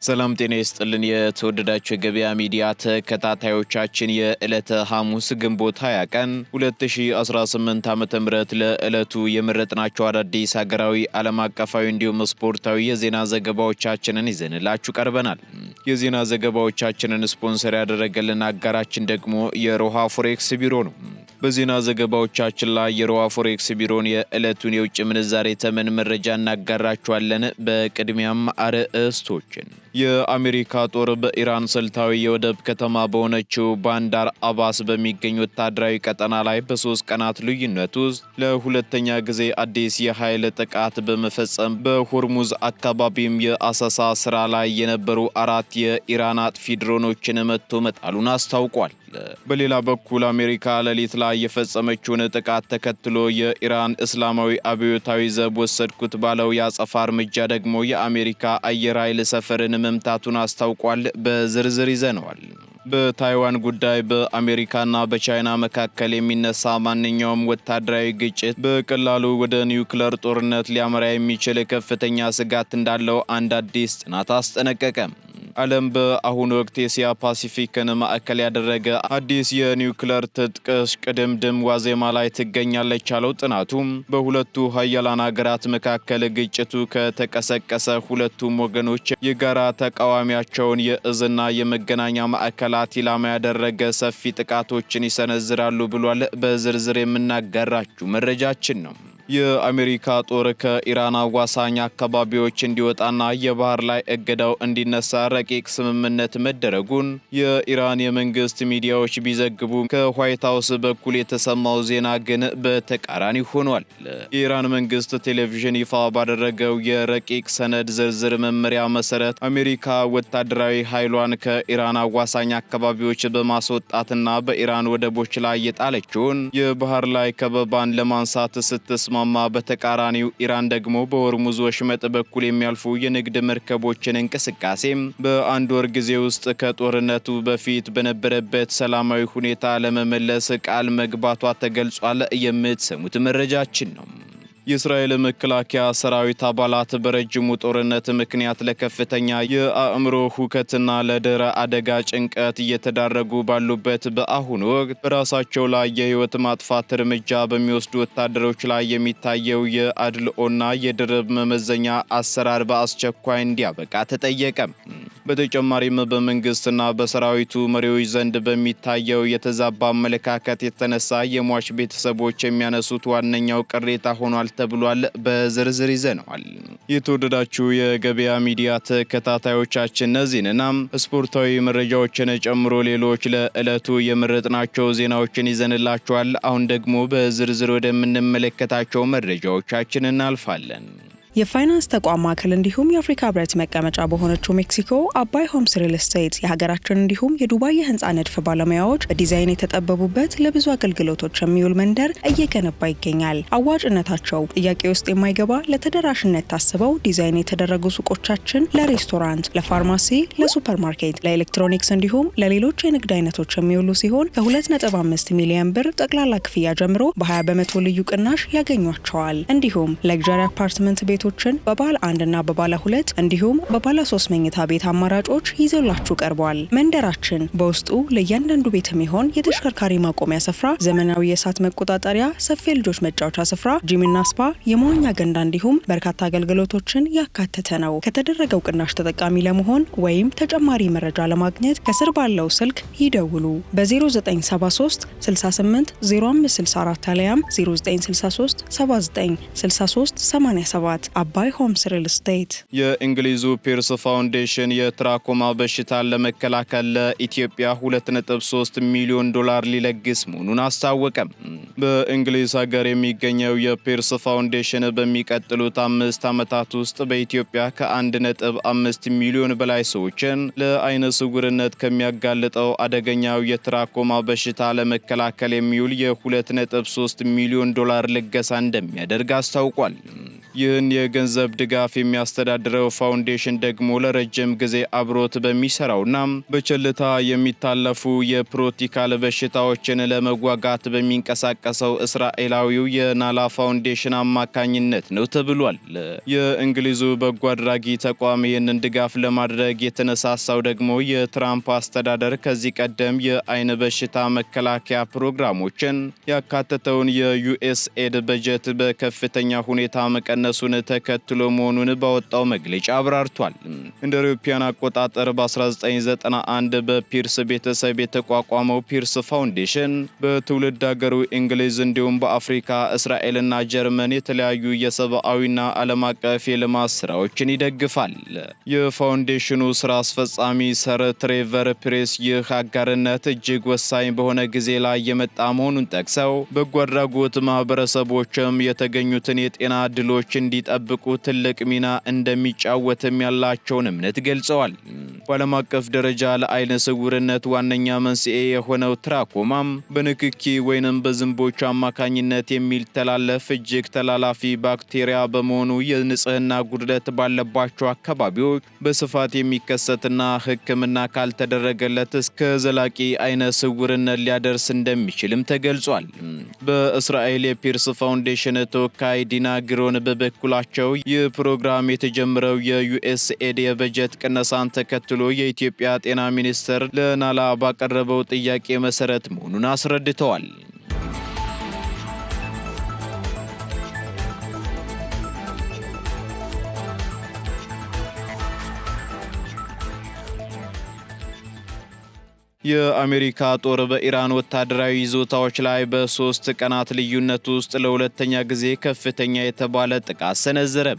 ሰላም ጤና ይስጥልን የተወደዳችሁ የገበያ ሚዲያ ተከታታዮቻችን የዕለተ ሐሙስ ግንቦት 20 ቀን 2018 ዓ.ም ለዕለቱ የመረጥናቸው አዳዲስ ሀገራዊ ዓለም አቀፋዊ እንዲሁም ስፖርታዊ የዜና ዘገባዎቻችንን ይዘንላችሁ ቀርበናል። የዜና ዘገባዎቻችንን ስፖንሰር ያደረገልን አጋራችን ደግሞ የሮሃ ፎሬክስ ቢሮ ነው። በዜና ዘገባዎቻችን ላይ የሮሃ ፎሬክስ ቢሮን የዕለቱን የውጭ ምንዛሬ ተመን መረጃ እናጋራችኋለን። በቅድሚያም አርዕስቶችን የአሜሪካ ጦር በኢራን ስልታዊ የወደብ ከተማ በሆነችው ባንዳር አባስ በሚገኝ ወታደራዊ ቀጠና ላይ በ3 ቀናት ልዩነት ውስጥ ለሁለተኛ ጊዜ አዲስ የኃይል ጥቃት በመፈጸም በሆርሙዝ አካባቢም የአሰሳ ስራ ላይ የነበሩ 4 የኢራን አጥፊ ድሮኖችን መትቶ መጣሉን አስታውቋል። በሌላ በኩል አሜሪካ ሌሊት ላይ የፈጸመችውን ጥቃት ተከትሎ የኢራን እስላማዊ አብዮታዊ ዘብ ወሰድኩት ባለው የአጸፋ እርምጃ ደግሞ የአሜሪካ አየር ኃይል ሰፈርን መምታቱን አስታውቋል። በዝርዝር ይዘነዋል። በታይዋን ጉዳይ በአሜሪካና በቻይና መካከል የሚነሳ ማንኛውም ወታደራዊ ግጭት በቀላሉ ወደ ኒውክሌር ጦርነት ሊያመራ የሚችል ከፍተኛ ስጋት እንዳለው አንድ አዲስ ጥናት አስጠነቀቀ። ዓለም በአሁኑ ወቅት የእስያ ፓሲፊክን ማዕከል ያደረገ አዲስ የኒውክሌር ትጥቅ እሽቅድምድም ዋዜማ ላይ ትገኛለች ያለው ጥናቱም በሁለቱ ሀያላን ሀገራት መካከል ግጭቱ ከተቀሰቀሰ ሁለቱም ወገኖች የጋራ ተቃዋሚያቸውን የእዝና የመገናኛ ማዕከላት ኢላማ ያደረገ ሰፊ ጥቃቶችን ይሰነዝራሉ ብሏል። በዝርዝር የምናጋራችሁ መረጃችን ነው። የአሜሪካ ጦር ከኢራን አዋሳኝ አካባቢዎች እንዲወጣና የባህር ላይ እገዳው እንዲነሳ ረቂቅ ስምምነት መደረጉን የኢራን የመንግስት ሚዲያዎች ቢዘግቡ ከዋይት ሃውስ በኩል የተሰማው ዜና ግን በተቃራኒ ሆኗል። የኢራን መንግስት ቴሌቪዥን ይፋ ባደረገው የረቂቅ ሰነድ ዝርዝር መመሪያ መሰረት አሜሪካ ወታደራዊ ኃይሏን ከኢራን አዋሳኝ አካባቢዎች በማስወጣትና በኢራን ወደቦች ላይ የጣለችውን የባህር ላይ ከበባን ለማንሳት ስትስማ በተቃራኒው ኢራን ደግሞ በሆርሙዝ ወሽመጥ በኩል የሚያልፉ የንግድ መርከቦችን እንቅስቃሴም በአንድ ወር ጊዜ ውስጥ ከጦርነቱ በፊት በነበረበት ሰላማዊ ሁኔታ ለመመለስ ቃል መግባቷ ተገልጿል። የምትሰሙት መረጃችን ነው። የእስራኤል መከላከያ ሰራዊት አባላት በረጅሙ ጦርነት ምክንያት ለከፍተኛ የአእምሮ ሁከትና ለድህረ አደጋ ጭንቀት እየተዳረጉ ባሉበት በአሁኑ ወቅት በራሳቸው ላይ የህይወት ማጥፋት እርምጃ በሚወስዱ ወታደሮች ላይ የሚታየው የአድልኦና የድርብ መመዘኛ አሰራር በአስቸኳይ እንዲያበቃ ተጠየቀ። በተጨማሪም በመንግስትና በሰራዊቱ መሪዎች ዘንድ በሚታየው የተዛባ አመለካከት የተነሳ የሟች ቤተሰቦች የሚያነሱት ዋነኛው ቅሬታ ሆኗል ተብሏል። በዝርዝር ይዘነዋል። የተወደዳችሁ የገበያ ሚዲያ ተከታታዮቻችን እነዚህንና ስፖርታዊ መረጃዎችን ጨምሮ ሌሎች ለዕለቱ የመረጥናቸው ዜናዎችን ይዘንላችኋል። አሁን ደግሞ በዝርዝር ወደምንመለከታቸው መረጃዎቻችን እናልፋለን። የፋይናንስ ተቋም ማዕከል እንዲሁም የአፍሪካ ህብረት መቀመጫ በሆነችው ሜክሲኮ አባይ ሆምስ ሪል ስቴት የሀገራችን እንዲሁም የዱባይ የህንፃ ንድፍ ባለሙያዎች በዲዛይን የተጠበቡበት ለብዙ አገልግሎቶች የሚውል መንደር እየገነባ ይገኛል። አዋጭነታቸው ጥያቄ ውስጥ የማይገባ ለተደራሽነት ታስበው ዲዛይን የተደረጉ ሱቆቻችን ለሬስቶራንት፣ ለፋርማሲ፣ ለሱፐርማርኬት፣ ለኤሌክትሮኒክስ እንዲሁም ለሌሎች የንግድ አይነቶች የሚውሉ ሲሆን ከ2.5 ሚሊዮን ብር ጠቅላላ ክፍያ ጀምሮ በ20 በመቶ ልዩ ቅናሽ ያገኟቸዋል። እንዲሁም ለግዠሪ አፓርትመንት ቤቶችን በባለ 1 እና በባለ 2 እንዲሁም በባለ 3 መኝታ ቤት አማራጮች ይዘውላችሁ ቀርቧል። መንደራችን በውስጡ ለእያንዳንዱ ቤት የሚሆን የተሽከርካሪ ማቆሚያ ስፍራ፣ ዘመናዊ የእሳት መቆጣጠሪያ፣ ሰፊ ልጆች መጫወቻ ስፍራ፣ ጂምና ስፓ፣ የመዋኛ ገንዳ እንዲሁም በርካታ አገልግሎቶችን ያካተተ ነው። ከተደረገው ቅናሽ ተጠቃሚ ለመሆን ወይም ተጨማሪ መረጃ ለማግኘት ከስር ባለው ስልክ ይደውሉ። በ0973 68 0564 አሊያም 0963 79 63 87 አባይ ሆምስ ሪል ስቴት። የእንግሊዙ ፒርስ ፋውንዴሽን የትራኮማ በሽታን ለመከላከል ለኢትዮጵያ $2.3 ሚሊዮን ሊለግስ መሆኑን አስታወቀ። በእንግሊዝ ሀገር የሚገኘው የፒርስ ፋውንዴሽን በሚቀጥሉት 5 ዓመታት ውስጥ በኢትዮጵያ ከ1.5 ሚሊዮን በላይ ሰዎችን ለአይነ ስውርነት ከሚያጋልጠው አደገኛው የትራኮማ በሽታ ለመከላከል የሚውል $2.3 ሚሊዮን ልገሳ እንደሚያደርግ አስታውቋል። ይህን የገንዘብ ድጋፍ የሚያስተዳድረው ፋውንዴሽን ደግሞ ለረጅም ጊዜ አብሮት በሚሰራውና በቸልታ የሚታለፉ የፕሮቲካል በሽታዎችን ለመዋጋት በሚንቀሳቀሰው እስራኤላዊው የናላ ፋውንዴሽን አማካኝነት ነው ተብሏል። የእንግሊዙ በጎ አድራጊ ተቋም ይህንን ድጋፍ ለማድረግ የተነሳሳው ደግሞ የትራምፕ አስተዳደር ከዚህ ቀደም የአይን በሽታ መከላከያ ፕሮግራሞችን ያካተተውን የዩኤስኤድ በጀት በከፍተኛ ሁኔታ መቀነሱን ተከትሎ መሆኑን ባወጣው መግለጫ አብራርቷል። እንደ አውሮፓውያን አቆጣጠር በ1991 በፒርስ ቤተሰብ የተቋቋመው ፒርስ ፋውንዴሽን በትውልድ ሀገሩ እንግሊዝ እንዲሁም በአፍሪካ እስራኤልና ጀርመን የተለያዩ የሰብአዊና ዓለም አቀፍ የልማት ስራዎችን ይደግፋል። የፋውንዴሽኑ ስራ አስፈጻሚ ሰር ትሬቨር ፕሬስ ይህ አጋርነት እጅግ ወሳኝ በሆነ ጊዜ ላይ የመጣ መሆኑን ጠቅሰው በጎ አድራጎት ማህበረሰቦችም የተገኙትን የጤና ዕድሎች እንዲጠብቁ ትልቅ ሚና እንደሚጫወትም ያላቸውን እምነት ገልጸዋል። በዓለም አቀፍ ደረጃ ለአይነ ስውርነት ዋነኛ መንስኤ የሆነው ትራኮማም በንክኪ ወይንም በዝንቦች አማካኝነት የሚተላለፍ እጅግ ተላላፊ ባክቴሪያ በመሆኑ የንጽህና ጉድለት ባለባቸው አካባቢዎች በስፋት የሚከሰትና ሕክምና ካልተደረገለት እስከ ዘላቂ አይነ ስውርነት ሊያደርስ እንደሚችልም ተገልጿል። በእስራኤል የፒርስ ፋውንዴሽን ተወካይ ዲና ግሮን በበኩላቸው ይህ ፕሮግራም የተጀመረው የዩኤስኤድ የበጀት ቅነሳን ተከትሎ የኢትዮጵያ ጤና ሚኒስቴር ለናላ ባቀረበው ጥያቄ መሰረት መሆኑን አስረድተዋል። የአሜሪካ ጦር በኢራን ወታደራዊ ይዞታዎች ላይ በ3 ቀናት ልዩነት ውስጥ ለሁለተኛ ጊዜ ከፍተኛ የተባለ ጥቃት ሰነዘረ።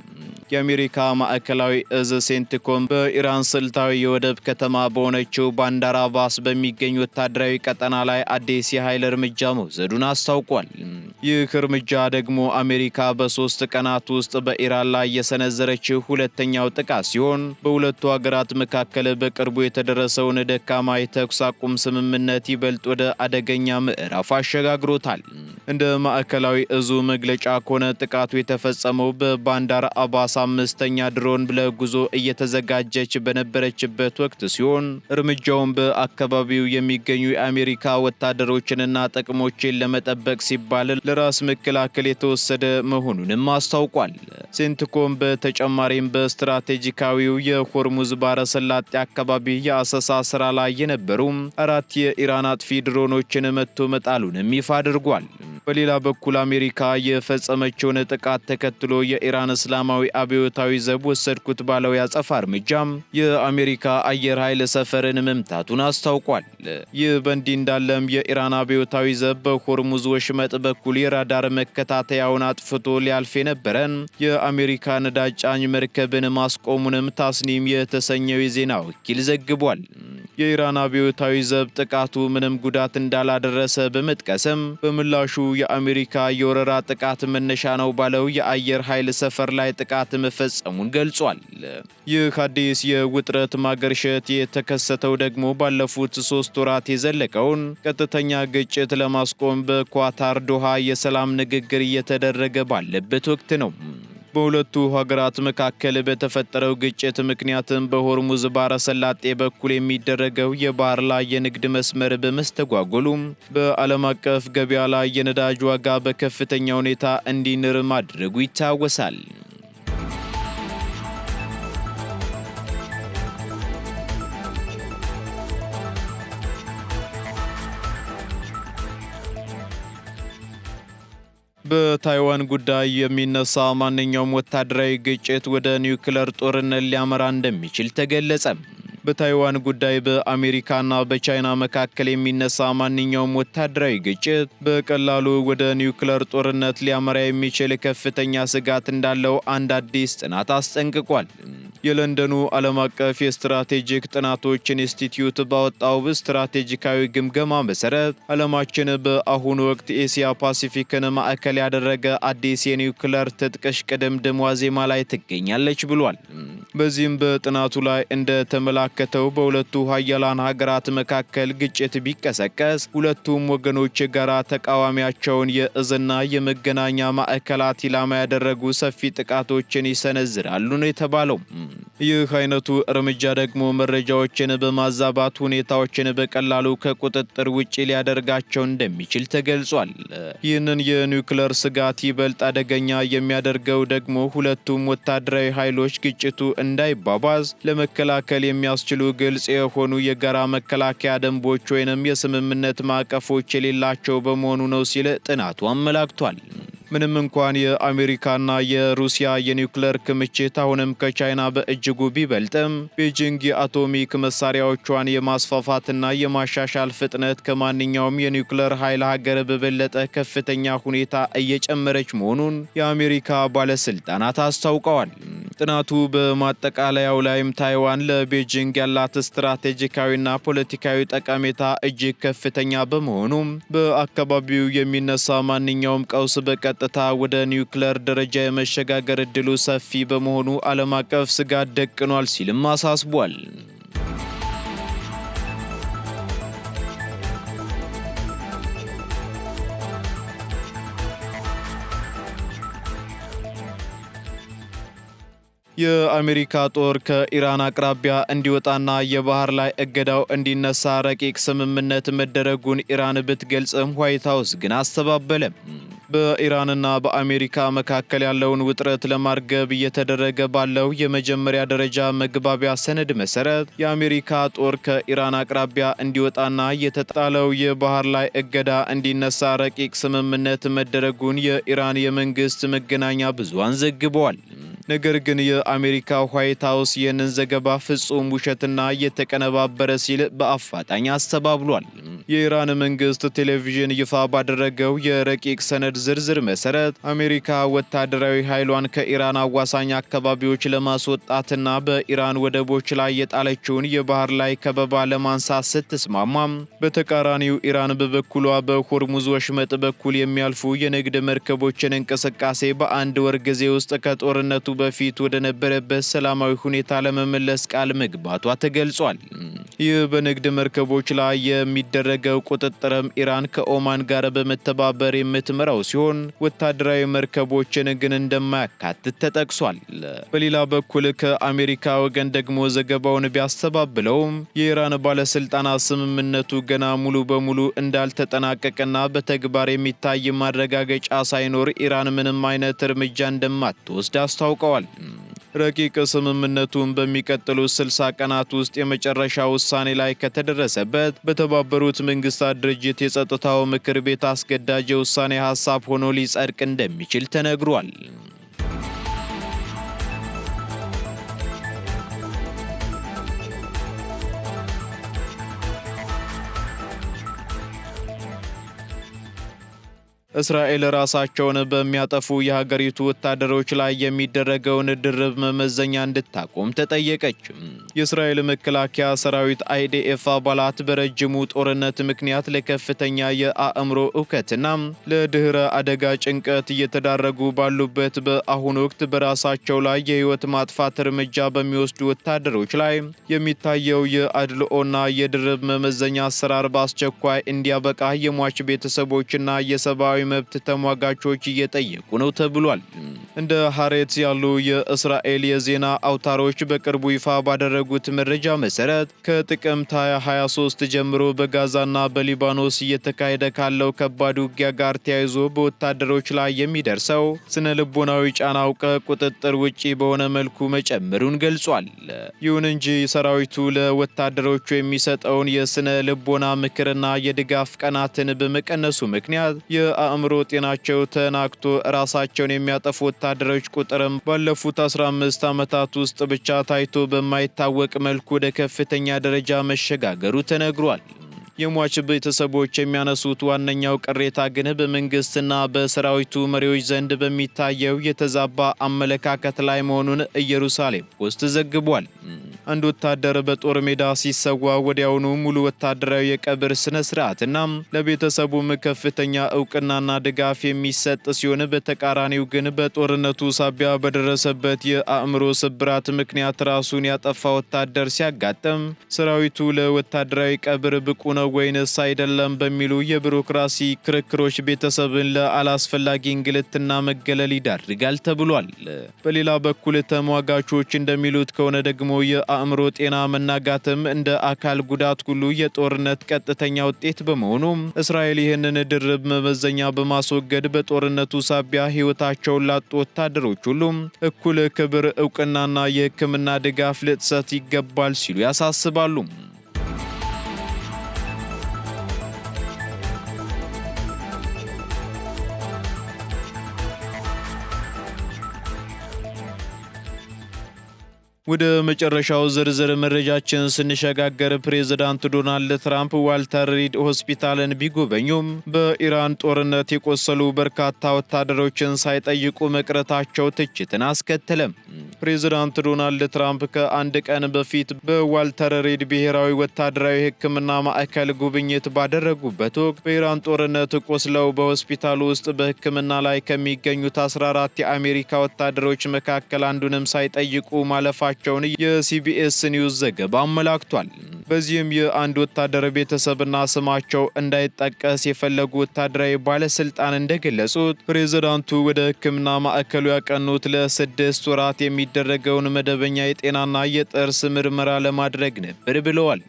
የአሜሪካ ማዕከላዊ እዝ ሴንትኮም በኢራን ስልታዊ የወደብ ከተማ በሆነችው ባንዳር አባስ በሚገኝ ወታደራዊ ቀጠና ላይ አዲስ የኃይል እርምጃ መውሰዱን አስታውቋል። ይህ እርምጃ ደግሞ አሜሪካ በ3 ቀናት ውስጥ በኢራን ላይ የሰነዘረችው ሁለተኛው ጥቃት ሲሆን በሁለቱ ሀገራት መካከል በቅርቡ የተደረሰውን ደካማ የተኩስ አቁም ስምምነት ይበልጥ ወደ አደገኛ ምዕራፍ አሸጋግሮታል። እንደ ማዕከላዊ እዙ መግለጫ ከሆነ ጥቃቱ የተፈጸመው በባንዳር አባስ 5ኛ ድሮን ለጉዞ እየተዘጋጀች በነበረችበት ወቅት ሲሆን እርምጃውን በአካባቢው የሚገኙ የአሜሪካ ወታደሮችንና ጥቅሞችን ለመጠበቅ ሲባል ለራስ መከላከል የተወሰደ መሆኑንም አስታውቋል። ሴንትኮም በተጨማሪም በስትራቴጂካዊው የሆርሙዝ ባህረ ሰላጤ አካባቢ የአሰሳ ስራ ላይ የነበሩ 4 የኢራን አጥፊ ድሮኖችን መትቶ መጣሉንም ይፋ አድርጓል። በሌላ በኩል አሜሪካ የፈጸመችውን ጥቃት ተከትሎ የኢራን እስላማዊ አብዮታዊ ዘብ ወሰድኩት ባለው ያጸፋ እርምጃም የአሜሪካ አየር ኃይል ሰፈርን መምታቱን አስታውቋል። ይህ በእንዲህ እንዳለም የኢራን አብዮታዊ ዘብ በሆርሙዝ ወሽመጥ በኩል የራዳር መከታተያውን አጥፍቶ ሊያልፍ የነበረን የአሜሪካ ነዳጅ ጫኝ መርከብን ማስቆሙንም ታስኒም የተሰኘው የዜና ወኪል ዘግቧል። የኢራን አብዮታዊ ዘብ ጥቃቱ ምንም ጉዳት እንዳላደረሰ በመጥቀስም በምላሹ የአሜሪካ የወረራ ጥቃት መነሻ ነው ባለው የአየር ኃይል ሰፈር ላይ ጥቃት መፈጸሙን ገልጿል። ይህ አዲስ የውጥረት ማገርሸት የተከሰተው ደግሞ ባለፉት 3 ወራት የዘለቀውን ቀጥተኛ ግጭት ለማስቆም በኳታር ዶሃ የሰላም ንግግር እየተደረገ ባለበት ወቅት ነው። በሁለቱ ሀገራት መካከል በተፈጠረው ግጭት ምክንያትም በሆርሙዝ ባህረ ሰላጤ በኩል የሚደረገው የባህር ላይ የንግድ መስመር በመስተጓጎሉ በዓለም አቀፍ ገበያ ላይ የነዳጅ ዋጋ በከፍተኛ ሁኔታ እንዲንር ማድረጉ ይታወሳል። በታይዋን ጉዳይ የሚነሳ ማንኛውም ወታደራዊ ግጭት ወደ ኒውክሌር ጦርነት ሊያመራ እንደሚችል ተገለጸ። በታይዋን ጉዳይ በአሜሪካና በቻይና መካከል የሚነሳ ማንኛውም ወታደራዊ ግጭት በቀላሉ ወደ ኒውክሌር ጦርነት ሊያመራ የሚችል ከፍተኛ ስጋት እንዳለው አንድ አዲስ ጥናት አስጠንቅቋል። የለንደኑ ዓለም አቀፍ የስትራቴጂክ ጥናቶች ኢንስቲትዩት ባወጣው ስትራቴጂካዊ ግምገማ መሰረት ዓለማችን በአሁኑ ወቅት ኤሲያ ፓሲፊክን ማዕከል ያደረገ አዲስ የኒውክለር ትጥቅ እሽቅድምድም ዋዜማ ላይ ትገኛለች ብሏል። በዚህም በጥናቱ ላይ እንደተመላከተው በሁለቱ ሀያላን ሀገራት መካከል ግጭት ቢቀሰቀስ ሁለቱም ወገኖች የጋራ ተቃዋሚያቸውን የእዝና የመገናኛ ማዕከላት ኢላማ ያደረጉ ሰፊ ጥቃቶችን ይሰነዝራሉ ነው የተባለው። ይህ አይነቱ እርምጃ ደግሞ መረጃዎችን በማዛባት ሁኔታዎችን በቀላሉ ከቁጥጥር ውጪ ሊያደርጋቸው እንደሚችል ተገልጿል። ይህንን የኒውክለር ስጋት ይበልጥ አደገኛ የሚያደርገው ደግሞ ሁለቱም ወታደራዊ ኃይሎች ግጭቱ እንዳይባባዝ ለመከላከል የሚያስችሉ ግልጽ የሆኑ የጋራ መከላከያ ደንቦች ወይንም የስምምነት ማዕቀፎች የሌላቸው በመሆኑ ነው ሲል ጥናቱ አመላክቷል። ምንም እንኳን የአሜሪካና የሩሲያ የኒውክለር ክምችት አሁንም ከቻይና በእጅጉ ቢበልጥም ቤጂንግ የአቶሚክ መሳሪያዎቿን የማስፋፋትና የማሻሻል ፍጥነት ከማንኛውም የኒውክለር ኃይል ሀገር በበለጠ ከፍተኛ ሁኔታ እየጨመረች መሆኑን የአሜሪካ ባለስልጣናት አስታውቀዋል። ጥናቱ በማጠቃለያው ላይም ታይዋን ለቤጂንግ ያላት ስትራቴጂካዊና ፖለቲካዊ ጠቀሜታ እጅግ ከፍተኛ በመሆኑም በአካባቢው የሚነሳ ማንኛውም ቀውስ በቀጥታ ወደ ኒውክለር ደረጃ የመሸጋገር እድሉ ሰፊ በመሆኑ ዓለም አቀፍ ስጋት ደቅኗል ሲልም አሳስቧል። የአሜሪካ ጦር ከኢራን አቅራቢያ እንዲወጣና የባህር ላይ እገዳው እንዲነሳ ረቂቅ ስምምነት መደረጉን ኢራን ብትገልጽም ዋይት ሃውስ ግን አስተባበለም። በኢራንና በአሜሪካ መካከል ያለውን ውጥረት ለማርገብ እየተደረገ ባለው የመጀመሪያ ደረጃ መግባቢያ ሰነድ መሰረት የአሜሪካ ጦር ከኢራን አቅራቢያ እንዲወጣና የተጣለው የባህር ላይ እገዳ እንዲነሳ ረቂቅ ስምምነት መደረጉን የኢራን የመንግስት መገናኛ ብዙሃን ዘግበዋል። ነገር ግን የአሜሪካ ዋይት ሃውስ ይህንን ዘገባ ፍጹም ውሸትና እየተቀነባበረ ሲል በአፋጣኝ አስተባብሏል። የኢራን መንግስት ቴሌቪዥን ይፋ ባደረገው የረቂቅ ሰነድ ዝርዝር መሰረት አሜሪካ ወታደራዊ ኃይሏን ከኢራን አዋሳኝ አካባቢዎች ለማስወጣትና በኢራን ወደቦች ላይ የጣለችውን የባህር ላይ ከበባ ለማንሳት ስትስማማም፣ በተቃራኒው ኢራን በበኩሏ በሆርሙዝ ወሽመጥ በኩል የሚያልፉ የንግድ መርከቦችን እንቅስቃሴ በአንድ ወር ጊዜ ውስጥ ከጦርነቱ በፊት ወደ ነበረበት ሰላማዊ ሁኔታ ለመመለስ ቃል መግባቷ ተገልጿል። ይህ በንግድ መርከቦች ላይ የሚደረገው ቁጥጥርም ኢራን ከኦማን ጋር በመተባበር የምትመራው ሲሆን ወታደራዊ መርከቦችን ግን እንደማያካትት ተጠቅሷል። በሌላ በኩል ከአሜሪካ ወገን ደግሞ ዘገባውን ቢያስተባብለውም የኢራን ባለስልጣናት ስምምነቱ ገና ሙሉ በሙሉ እንዳልተጠናቀቀና በተግባር የሚታይ ማረጋገጫ ሳይኖር ኢራን ምንም አይነት እርምጃ እንደማትወስድ አስታውቀዋል። ረቂቅ ስምምነቱን በሚቀጥሉት 60 ቀናት ውስጥ የመጨረሻ ውሳኔ ላይ ከተደረሰበት በተባበሩት መንግስታት ድርጅት የጸጥታው ምክር ቤት አስገዳጅ የውሳኔ ሀሳብ ሆኖ ሊጸድቅ እንደሚችል ተነግሯል። እስራኤል ራሳቸውን በሚያጠፉ የሀገሪቱ ወታደሮች ላይ የሚደረገውን ድርብ መመዘኛ እንድታቆም ተጠየቀች። የእስራኤል መከላከያ ሰራዊት አይዲኤፍ አባላት በረጅሙ ጦርነት ምክንያት ለከፍተኛ የአእምሮ እውከትና ለድህረ አደጋ ጭንቀት እየተዳረጉ ባሉበት በአሁኑ ወቅት በራሳቸው ላይ የህይወት ማጥፋት እርምጃ በሚወስዱ ወታደሮች ላይ የሚታየው የአድልኦና የድርብ መመዘኛ አሰራር በአስቸኳይ እንዲያበቃ የሟች ቤተሰቦችና የሰብአዊ መብት ተሟጋቾች እየጠየቁ ነው ተብሏል። እንደ ሐሬትስ ያሉ የእስራኤል የዜና አውታሮች በቅርቡ ይፋ ባደረጉት መረጃ መሰረት ከጥቅምት 2023 ጀምሮ በጋዛና በሊባኖስ እየተካሄደ ካለው ከባድ ውጊያ ጋር ተያይዞ በወታደሮች ላይ የሚደርሰው ስነ ልቦናዊ ጫናው ከቁጥጥር ውጪ በሆነ መልኩ መጨመሩን ገልጿል። ይሁን እንጂ ሰራዊቱ ለወታደሮቹ የሚሰጠውን የስነ ልቦና ምክርና የድጋፍ ቀናትን በመቀነሱ ምክንያት የአእምሮ ጤናቸው ተናክቶ ራሳቸውን የሚያጠፉ ወታደሮች ቁጥርም ባለፉት 15 ዓመታት ውስጥ ብቻ ታይቶ በማይታወቅ መልኩ ወደ ከፍተኛ ደረጃ መሸጋገሩ ተነግሯል። የሟች ቤተሰቦች የሚያነሱት ዋነኛው ቅሬታ ግን በመንግስትና በሰራዊቱ መሪዎች ዘንድ በሚታየው የተዛባ አመለካከት ላይ መሆኑን ኢየሩሳሌም ፖስት ዘግቧል። አንድ ወታደር በጦር ሜዳ ሲሰዋ ወዲያውኑ ሙሉ ወታደራዊ የቀብር ስነ ስርዓትና ለቤተሰቡም ከፍተኛ እውቅናና ድጋፍ የሚሰጥ ሲሆን በተቃራኒው ግን በጦርነቱ ሳቢያ በደረሰበት የአእምሮ ስብራት ምክንያት ራሱን ያጠፋ ወታደር ሲያጋጥም ሰራዊቱ ለወታደራዊ ቀብር ብቁ ነው ወይንስ አይደለም በሚሉ የቢሮክራሲ ክርክሮች ቤተሰብን ለአላስፈላጊ እንግልትና መገለል ይዳርጋል ተብሏል። በሌላ በኩል ተሟጋቾች እንደሚሉት ከሆነ ደግሞ የአእምሮ ጤና መናጋትም እንደ አካል ጉዳት ሁሉ የጦርነት ቀጥተኛ ውጤት በመሆኑ እስራኤል ይህንን ድርብ መመዘኛ በማስወገድ በጦርነቱ ሳቢያ ሕይወታቸውን ላጡ ወታደሮች ሁሉ እኩል ክብር፣ እውቅናና የሕክምና ድጋፍ ልትሰጥ ይገባል ሲሉ ያሳስባሉ። ወደ መጨረሻው ዝርዝር መረጃችን ስንሸጋገር ፕሬዝዳንት ዶናልድ ትራምፕ ዋልተር ሪድ ሆስፒታልን ቢጎበኙም በኢራን ጦርነት የቆሰሉ በርካታ ወታደሮችን ሳይጠይቁ መቅረታቸው ትችትን አስከተለም። ፕሬዝዳንት ዶናልድ ትራምፕ ከአንድ ቀን በፊት በዋልተር ሪድ ብሔራዊ ወታደራዊ ሕክምና ማዕከል ጉብኝት ባደረጉበት ወቅት በኢራን ጦርነት ቆስለው በሆስፒታሉ ውስጥ በሕክምና ላይ ከሚገኙት 14 የአሜሪካ ወታደሮች መካከል አንዱንም ሳይጠይቁ ማለፋቸው የሲቢኤስ ኒውስ ዘገባ አመላክቷል። በዚህም የአንድ ወታደር ቤተሰብና ስማቸው እንዳይጠቀስ የፈለጉ ወታደራዊ ባለስልጣን እንደገለጹት ፕሬዝዳንቱ ወደ ሕክምና ማዕከሉ ያቀኑት ለ6 ወራት የሚደረገውን መደበኛ የጤናና የጥርስ ምርመራ ለማድረግ ነበር ብለዋል።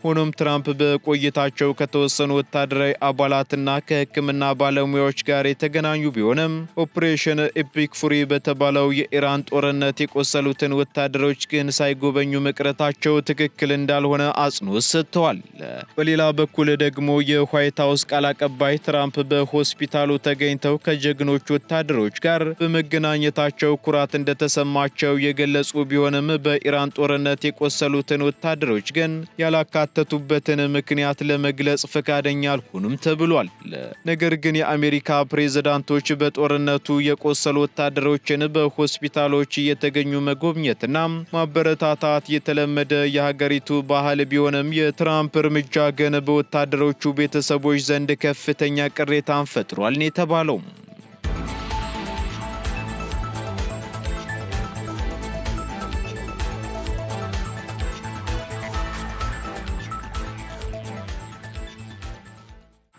ሆኖም ትራምፕ በቆይታቸው ከተወሰኑ ወታደራዊ አባላትና ከሕክምና ባለሙያዎች ጋር የተገናኙ ቢሆንም ኦፕሬሽን ኢፒክ ፉሪ በተባለው የኢራን ጦርነት የቆሰሉትን ወታደሮች ግን ሳይጎበኙ መቅረታቸው ትክክል እንዳልሆነ አጽንኦት ሰጥተዋል። በሌላ በኩል ደግሞ የዋይት ሃውስ ቃል አቀባይ ትራምፕ በሆስፒታሉ ተገኝተው ከጀግኖች ወታደሮች ጋር በመገናኘታቸው ኩራት እንደተሰማቸው የገለጹ ቢሆንም በኢራን ጦርነት የቆሰሉትን ወታደሮች ግን ያላካተቱበትን ምክንያት ለመግለጽ ፈቃደኛ አልሆኑም ተብሏል። ነገር ግን የአሜሪካ ፕሬዝዳንቶች በጦርነቱ የቆሰሉ ወታደሮችን በሆስፒታሎች እየተገኙ መጎብኘትና ማበረታታት የተለመደ የሀገሪቱ ባህል ቢሆንም የትራምፕ እርምጃ ግን በወታደሮቹ ቤተሰቦች ዘንድ ከፍተኛ ቅሬታን ፈጥሯል ነው የተባለው።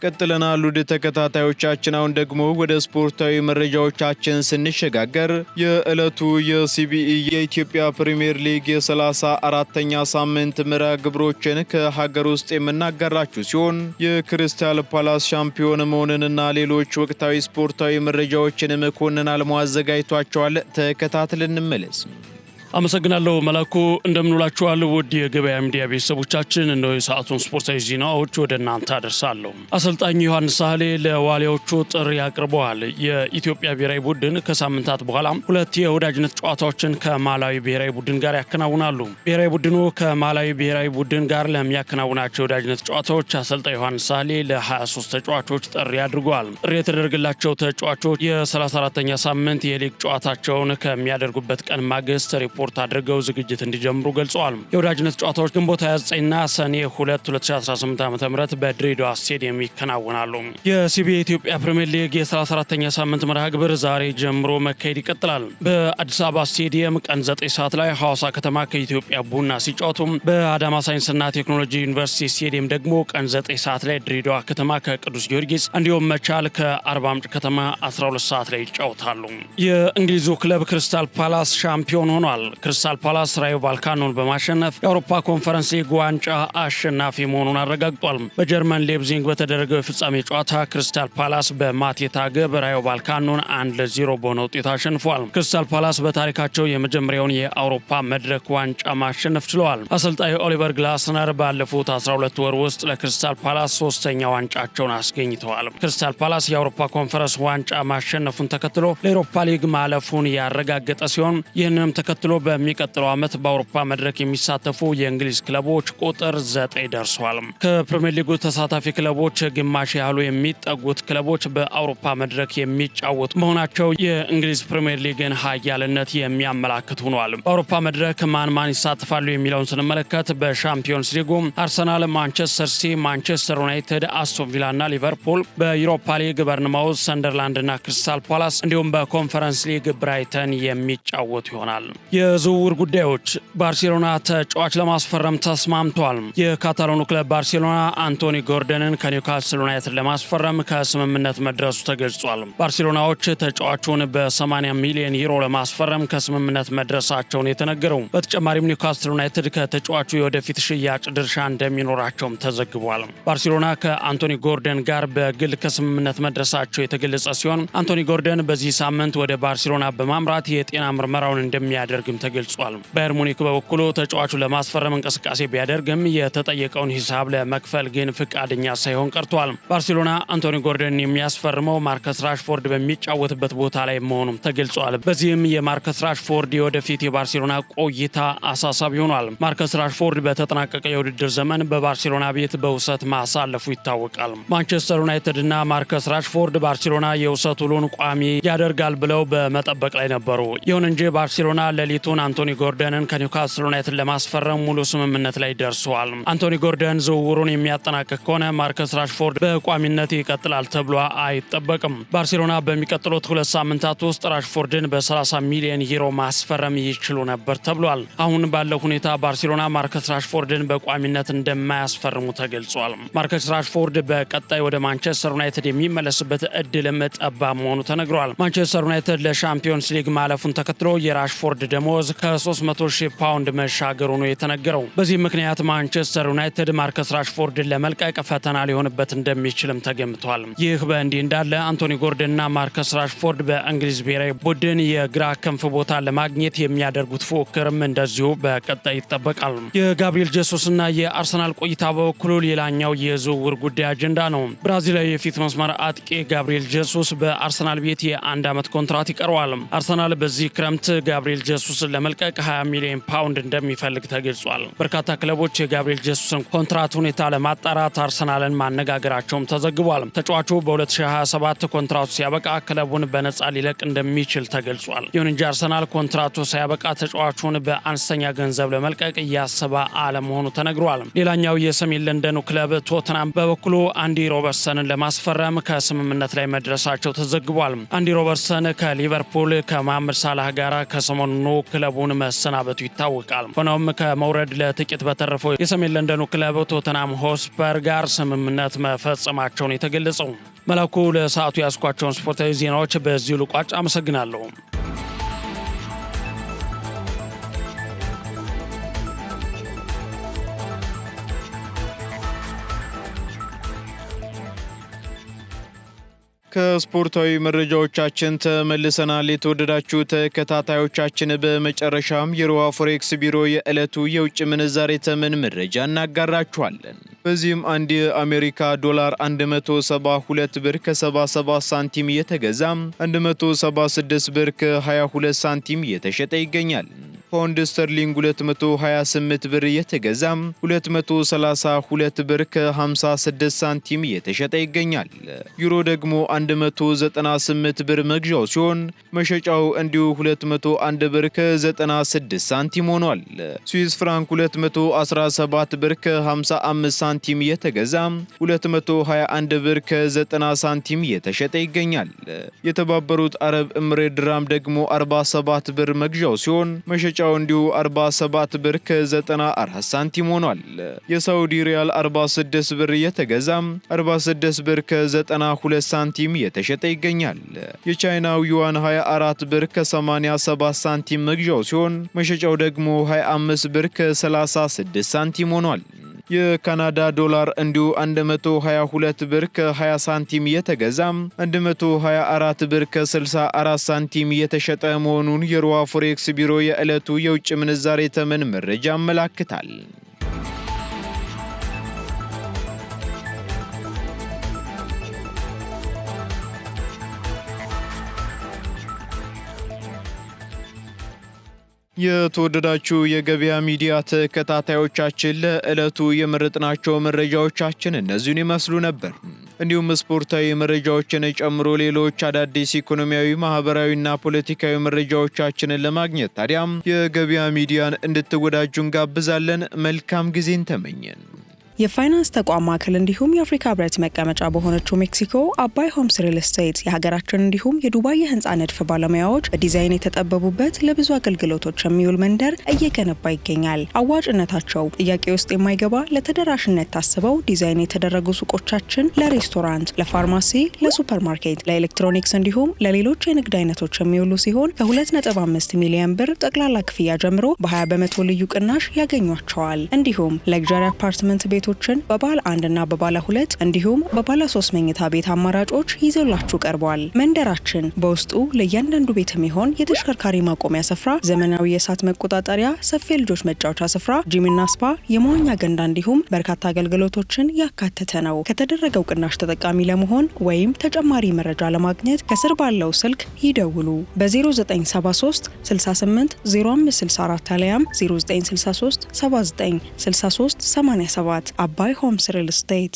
ቀጥለናል ውድ ተከታታዮቻችን። አሁን ደግሞ ወደ ስፖርታዊ መረጃዎቻችን ስንሸጋገር የዕለቱ የሲቢኢ የኢትዮጵያ ፕሪሚየር ሊግ የ34ኛ ሳምንት መርሃ ግብሮችን ከሀገር ውስጥ የምናጋራችሁ ሲሆን የክሪስታል ፓላስ ሻምፒዮን መሆንንና ሌሎች ወቅታዊ ስፖርታዊ መረጃዎችን መኮንን አልሞ አዘጋጅቷቸዋል። ተከታትለን እንመለስ። አመሰግናለሁ መላኩ። እንደምንውላችኋል ውድ የገበያ ሚዲያ ቤተሰቦቻችን፣ እነሆ የሰዓቱን ስፖርታዊ ዜናዎች ወደ እናንተ አደርሳለሁ። አሰልጣኝ ዮሐንስ ሳህሌ ለዋሊያዎቹ ጥሪ አቅርበዋል። የኢትዮጵያ ብሔራዊ ቡድን ከሳምንታት በኋላ 2 የወዳጅነት ጨዋታዎችን ከማላዊ ብሔራዊ ቡድን ጋር ያከናውናሉ። ብሔራዊ ቡድኑ ከማላዊ ብሔራዊ ቡድን ጋር ለሚያከናውናቸው የወዳጅነት ጨዋታዎች አሰልጣኝ ዮሐንስ ሳህሌ ለ23 ተጫዋቾች ጥሪ አድርገዋል። ጥሪ የተደረገላቸው ተጫዋቾች የ34ኛ ሳምንት የሊግ ጨዋታቸውን ከሚያደርጉበት ቀን ማግስት ሪፖርት አድርገው ዝግጅት እንዲጀምሩ ገልጸዋል። የወዳጅነት ጨዋታዎች ግንቦት 29ና ሰኔ 2 2018 ዓ.ም በድሬዳዋ ስቴዲየም ይከናወናሉ። የሲቢኢ የኢትዮጵያ ፕሪሚየር ሊግ የ34ኛ ሳምንት መርሃ ግብር ዛሬ ጀምሮ መካሄድ ይቀጥላል። በአዲስ አበባ ስቴዲየም ቀን 9 ሰዓት ላይ ሐዋሳ ከተማ ከኢትዮጵያ ቡና ሲጫወቱ፣ በአዳማ ሳይንስና ቴክኖሎጂ ዩኒቨርሲቲ ስቴዲየም ደግሞ ቀን 9 ሰዓት ላይ ድሬዳዋ ከተማ ከቅዱስ ጊዮርጊስ እንዲሁም መቻል ከአርባ ምንጭ ከተማ 12 ሰዓት ላይ ይጫወታሉ። የእንግሊዙ ክለብ ክሪስታል ፓላስ ሻምፒዮን ሆኗል። ክሪስታል ፓላስ ራዮ ቫልካኖን በማሸነፍ የአውሮፓ ኮንፈረንስ ሊግ ዋንጫ አሸናፊ መሆኑን አረጋግጧል። በጀርመን ሌፕዚግ በተደረገው የፍጻሜ ጨዋታ ክሪስታል ፓላስ በማቴታ ግብ ራዮ ቫልካኖን 1-0 በሆነ ውጤት አሸንፏል። ክሪስታል ፓላስ በታሪካቸው የመጀመሪያውን የአውሮፓ መድረክ ዋንጫ ማሸነፍ ችለዋል። አሰልጣኝ ኦሊቨር ግላስነር ባለፉት 12 ወር ውስጥ ለክሪስታል ፓላስ 3ኛ ዋንጫቸውን አስገኝተዋል። ክሪስታል ፓላስ የአውሮፓ ኮንፈረንስ ዋንጫ ማሸነፉን ተከትሎ ለአውሮፓ ሊግ ማለፉን ያረጋገጠ ሲሆን ይህንንም ተከትሎ በሚቀጥለው ዓመት በአውሮፓ መድረክ የሚሳተፉ የእንግሊዝ ክለቦች ቁጥር 9 ደርሷል። ከፕሪሚየር ሊጉ ተሳታፊ ክለቦች ግማሽ ያህሉ የሚጠጉት ክለቦች በአውሮፓ መድረክ የሚጫወቱ መሆናቸው የእንግሊዝ ፕሪሚየር ሊግን ኃያልነት የሚያመላክት ሆኗል። በአውሮፓ መድረክ ማን ይሳተፋሉ የሚለውን ስንመለከት በሻምፒዮንስ ሊጉ አርሰናል፣ ማንቸስተር ሲቲ፣ ማንቸስተር ዩናይትድ፣ አስቶን ቪላ እና ሊቨርፑል፣ በዩሮፓ ሊግ በርንማውዝ፣ ሰንደርላንድ እና ክሪስታል ፓላስ እንዲሁም በኮንፈረንስ ሊግ ብራይተን የሚጫወቱ ይሆናል። የዝውውር ጉዳዮች ባርሴሎና ተጫዋች ለማስፈረም ተስማምቷል። የካታሎኑ ክለብ ባርሴሎና አንቶኒ ጎርደንን ከኒውካስል ዩናይትድ ለማስፈረም ከስምምነት መድረሱ ተገልጿል። ባርሴሎናዎች ተጫዋቹን በ80 ሚሊዮን ዩሮ ለማስፈረም ከስምምነት መድረሳቸውን የተነገረው። በተጨማሪም ኒውካስል ዩናይትድ ከተጫዋቹ የወደፊት ሽያጭ ድርሻ እንደሚኖራቸውም ተዘግቧል። ባርሴሎና ከአንቶኒ ጎርደን ጋር በግል ከስምምነት መድረሳቸው የተገለጸ ሲሆን አንቶኒ ጎርደን በዚህ ሳምንት ወደ ባርሴሎና በማምራት የጤና ምርመራውን እንደሚያደርግም ተገልጿል። ባየር ሙኒክ በበኩሉ ተጫዋቹ ለማስፈረም እንቅስቃሴ ቢያደርግም የተጠየቀውን ሂሳብ ለመክፈል ግን ፍቃደኛ ሳይሆን ቀርቷል። ባርሴሎና አንቶኒ ጎርደን የሚያስፈርመው ማርከስ ራሽፎርድ በሚጫወትበት ቦታ ላይ መሆኑም ተገልጿል። በዚህም የማርከስ ራሽፎርድ የወደፊት የባርሴሎና ቆይታ አሳሳቢ ሆኗል። ማርከስ ራሽፎርድ በተጠናቀቀ የውድድር ዘመን በባርሴሎና ቤት በውሰት ማሳለፉ ይታወቃል። ማንቸስተር ዩናይትድ እና ማርከስ ራሽፎርድ ባርሴሎና የውሰት ውሉን ቋሚ ያደርጋል ብለው በመጠበቅ ላይ ነበሩ። ይሁን እንጂ ባርሴሎና ሌሊቱን አንቶኒ ጎርደንን ከኒውካስል ዩናይትድ ለማስፈረም ሙሉ ስምምነት ላይ ደርሰዋል። አንቶኒ ጎርደን ዝውውሩን የሚያጠናቅቅ ከሆነ ማርከስ ራሽፎርድ በቋሚነት ይቀጥላል ተብሎ አይጠበቅም። ባርሴሎና በሚቀጥሉት 2 ሳምንታት ውስጥ ራሽፎርድን በ30 ሚሊዮን ዩሮ ማስፈረም ይችሉ ነበር ተብሏል። አሁን ባለው ሁኔታ ባርሴሎና ማርከስ ራሽፎርድን በቋሚነት እንደማያስፈርሙ ተገልጿል። ማርከስ ራሽፎርድ በቀጣይ ወደ ማንቸስተር ዩናይትድ የሚመለስበት እድልም ጠባብ መሆኑ ተነግሯል። ማንቸስተር ዩናይትድ ለሻምፒዮንስ ሊግ ማለፉን ተከትሎ የራሽፎርድ ደሞዝ ከ300,000 ፓውንድ መሻገሩ ነው የተነገረው። በዚህ ምክንያት ማንቸስተር ዩናይትድ ማርከስ ራሽፎርድን ለመልቀቅ ፈተና ሊሆንበት እንደሚችልም ተገምቷል። ይህ በእንዲህ እንዳለ አንቶኒ ጎርደንና ማርከስ ራሽፎርድ በእንግሊዝ ብሔራዊ ቡድን የግራ ክንፍ ቦታ ለማግኘት የሚያደርጉት ፉክክርም እንደዚሁ በቀጣይ ይጠበቃል። የጋብሪኤል ጄሱስና የአርሰናል ቆይታ በበኩሉ ሌላኛው የዝውውር ጉዳይ አጀንዳ ነው። ብራዚላዊ የፊት መስመር አጥቂ ጋብሪኤል ጄሱስ በአርሰናል ቤት የ1 ዓመት ኮንትራት ይቀረዋል። አርሰናል በዚህ ክረምት ጋብሪኤል ጄሱስን ለመልቀቅ 20 ሚሊዮን ፓውንድ እንደሚፈልግ ተገልጿል። በርካታ ክለቦች የጋብሪኤል ጄሱስን ኮንትራት ሁኔታ ለማጣራት አርሰናልን ማነጋገራቸውም ተዘግቧል። ተጫዋቹ በ2027 ኮንትራቱ ሲያበቃ ክለቡን በነፃ ሊለቅ እንደሚችል ተገልጿል። ይሁን እንጂ አርሰናል ኮንትራቱ ሳያበቃ ተጫዋቹን በአነስተኛ ገንዘብ ለመልቀቅ እያሰበ አለመሆኑ ተነግሯል። ሌላኛው የሰሜን ለንደኑ ክለብ ቶተናም በበኩሉ አንዲ ሮበርትሰንን ለማስፈረም ከስምምነት ላይ መድረሳቸው ተዘግቧል። አንዲ ሮበርትሰን ከሊቨርፑል ከመሐመድ ሳላህ ጋር ከሰሞኑ ክለቡን መሰናበቱ ይታወቃል። ሆኖም ከመውረድ ለጥቂት በተረፈው የሰሜን ለንደኑ ክለብ ቶተናም ሆስፐር ጋር ስምምነት መፈጸማቸውን የተገለጸው። መላኩ ለሰዓቱ ያስኳቸውን ስፖርታዊ ዜናዎች በዚሁ ልቋጭ። አመሰግናለሁ። ከስፖርታዊ መረጃዎቻችን ተመልሰናል። የተወደዳችሁ ተከታታዮቻችን፣ በመጨረሻም የሮሃ ፎሬክስ ቢሮ የዕለቱ የውጭ ምንዛሬ ተመን መረጃ እናጋራችኋለን። በዚህም አንድ የአሜሪካ ዶላር 172 ብር ከ77 ሳንቲም እየተገዛ 176 ብር ከ22 ሳንቲም እየተሸጠ ይገኛል። ፓውንድ ስተርሊንግ 228 ብር እየተገዛ 232 ብር ከ56 ሳንቲም እየተሸጠ ይገኛል። ዩሮ ደግሞ 198 ብር መግዣው ሲሆን መሸጫው እንዲሁ 201 ብር ከ96 ሳንቲም ሆኗል። ስዊስ ፍራንክ 217 ብር ከ55 ሳንቲም እየተገዛ 221 ብር ከ90 ሳንቲም እየተሸጠ ይገኛል። የተባበሩት አረብ ኤምሬት ድራም ደግሞ 47 ብር መግዣው ሲሆን መሸጫው እንዲሁ 47 ብር ከ94 ሳንቲም ሆኗል። የሳውዲ ሪያል 46 ብር እየተገዛ 46 ብር ከ92 ሳንቲም እየተሸጠ ይገኛል። የቻይናው ዩዋን 24 ብር ከ87 ሳንቲም መግዣው ሲሆን መሸጫው ደግሞ 25 ብር ከ36 ሳንቲም ሆኗል። የካናዳ ዶላር እንዲሁ 122 ብር ከ20 ሳንቲም እየተገዛ 124 ብር ከ64 ሳንቲም እየተሸጠ መሆኑን የሮሃ ፎሬክስ ቢሮ የዕለቱ የውጭ ምንዛሬ ተመን መረጃ ያመላክታል። የተወደዳችሁ የገበያ ሚዲያ ተከታታዮቻችን ለዕለቱ የመረጥናቸው መረጃዎቻችን እነዚህን ይመስሉ ነበር። እንዲሁም ስፖርታዊ መረጃዎችን ጨምሮ ሌሎች አዳዲስ ኢኮኖሚያዊ፣ ማህበራዊና ፖለቲካዊ መረጃዎቻችንን ለማግኘት ታዲያም የገበያ ሚዲያን እንድትወዳጁ እንጋብዛለን። መልካም ጊዜን ተመኘን። የፋይናንስ ተቋም ማዕከል እንዲሁም የአፍሪካ ህብረት መቀመጫ በሆነችው ሜክሲኮ አባይ ሆምስ ሪል ስቴት የሀገራችን እንዲሁም የዱባይ የህንፃ ንድፍ ባለሙያዎች በዲዛይን የተጠበቡበት ለብዙ አገልግሎቶች የሚውል መንደር እየገነባ ይገኛል። አዋጭነታቸው ጥያቄ ውስጥ የማይገባ ለተደራሽነት ታስበው ዲዛይን የተደረጉ ሱቆቻችን ለሬስቶራንት፣ ለፋርማሲ፣ ለሱፐርማርኬት፣ ለኤሌክትሮኒክስ እንዲሁም ለሌሎች የንግድ አይነቶች የሚውሉ ሲሆን ከ2.5 ሚሊዮን ብር ጠቅላላ ክፍያ ጀምሮ በ20 በመቶ ልዩ ቅናሽ ያገኟቸዋል። እንዲሁም ለግዠሪ አፓርትመንት ቤቶችን በባለ 1 እና በባለ 2 እንዲሁም በባለ 3 መኝታ ቤት አማራጮች ይዘውላችሁ ቀርበዋል። መንደራችን በውስጡ ለእያንዳንዱ ቤት የሚሆን የተሽከርካሪ ማቆሚያ ስፍራ፣ ዘመናዊ የእሳት መቆጣጠሪያ፣ ሰፊ ልጆች መጫወቻ ስፍራ፣ ጂምና ስፓ፣ የመዋኛ ገንዳ እንዲሁም በርካታ አገልግሎቶችን ያካተተ ነው። ከተደረገው ቅናሽ ተጠቃሚ ለመሆን ወይም ተጨማሪ መረጃ ለማግኘት ከስር ባለው ስልክ ይደውሉ። በ0973 68 0564 አሊያም 0963 79 63 87 አባይ ሆምስ ሪል ስቴት